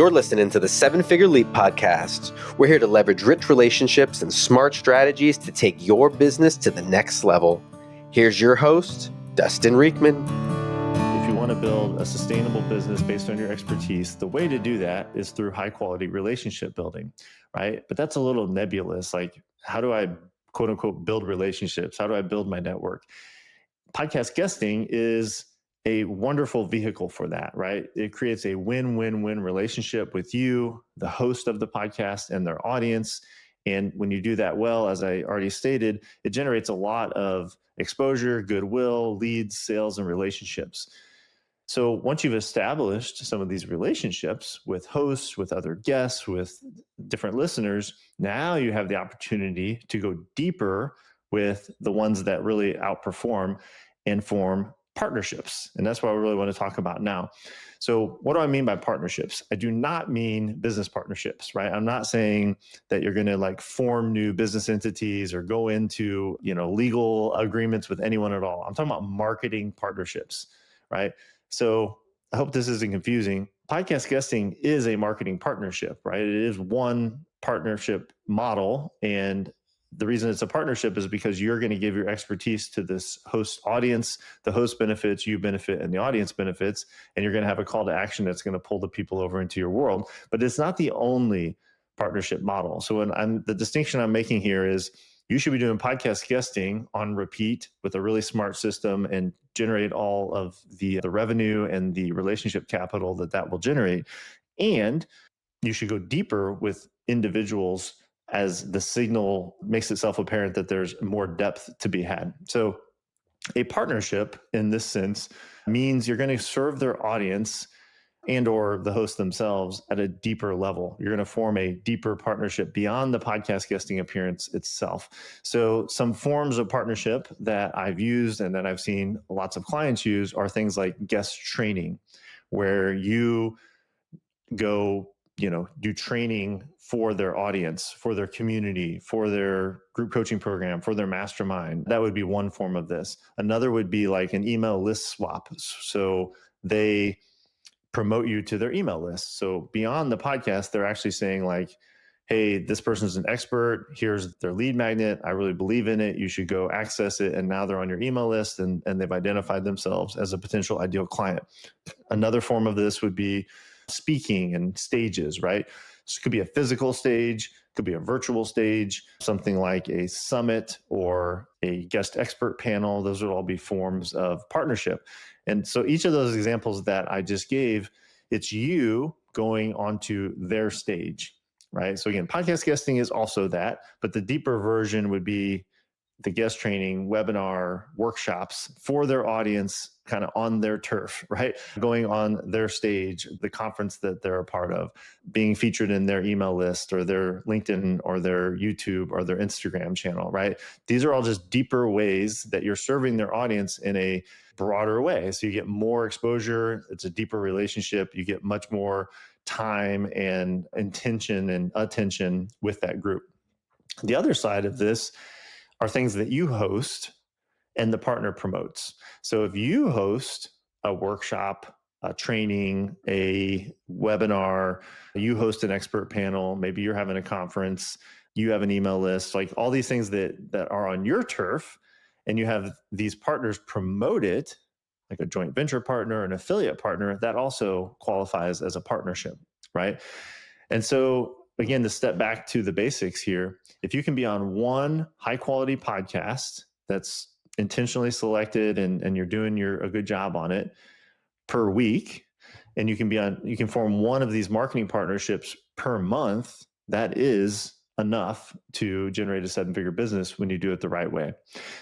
You're listening to the Seven Figure Leap podcast. We're here to leverage rich relationships and smart strategies to take your business to the next level. Here's your host, Dustin Riechman. If you want to build a sustainable business based on your expertise, the way to do that is through high quality relationship building, right? But that's a little nebulous. Like, how do I, quote unquote, build relationships? How do I build my network? Podcast guesting is a wonderful vehicle for that, right? It creates a win-win-win relationship with you, the host of the podcast, and their audience. And when you do that well, as I already stated, it generates a lot of exposure, goodwill, leads, sales, and relationships. So once you've established some of these relationships with hosts, with other guests, with different listeners, now you have the opportunity to go deeper with the ones that really outperform and form partnerships. And that's what I really want to talk about now. So what do I mean by partnerships? I do not mean business partnerships, right? I'm not saying that you're going to like form new business entities or go into, legal agreements with anyone at all. I'm talking about marketing partnerships, right? So I hope this isn't confusing. Podcast guesting is a marketing partnership, right? It is one partnership model. And the reason it's a partnership is because you're going to give your expertise to this host audience. The host benefits, you benefit, and the audience benefits. And you're going to have a call to action that's going to pull the people over into your world. But it's not the only partnership model. So the distinction I'm making here is you should be doing podcast guesting on repeat with a really smart system and generate all of the revenue and the relationship capital that will generate. And you should go deeper with individuals as the signal makes itself apparent that there's more depth to be had. So a partnership in this sense means you're going to serve their audience and or the host themselves at a deeper level. You're going to form a deeper partnership beyond the podcast guesting appearance itself. So some forms of partnership that I've used and that I've seen lots of clients use are things like guest training, where you go do training for their audience, for their community, for their group coaching program, for their mastermind. That would be one form of this. Another would be like an email list swap. So they promote you to their email list. So beyond the podcast, they're actually saying like, hey, this person's an expert. Here's their lead magnet. I really believe in it. You should go access it. And now they're on your email list and they've identified themselves as a potential ideal client. Another form of this would be speaking and stages, right? So it could be a physical stage, could be a virtual stage, something like a summit or a guest expert panel. Those would all be forms of partnership. And so each of those examples that I just gave, it's you going onto their stage, right? So again, podcast guesting is also that, but the deeper version would be the guest training, webinar, workshops for their audience, kind of on their turf, right? Going on their stage, the conference that they're a part of, being featured in their email list or their LinkedIn or their YouTube or their Instagram channel, right? These are all just deeper ways that you're serving their audience in a broader way. So you get more exposure. It's a deeper relationship. You get much more time and intention and attention with that group. The other side of this are things that you host and the partner promotes. So if you host a workshop, a training, a webinar, you host an expert panel, maybe you're having a conference, you have an email list, like all these things that are on your turf, and you have these partners promote it, like a joint venture partner, an affiliate partner, that also qualifies as a partnership, right? And so again, to step back to the basics here, if you can be on one high quality podcast that's intentionally selected and you're doing a good job on it per week, and you can form one of these marketing partnerships per month, that is enough to generate a 7-figure business when you do it the right way.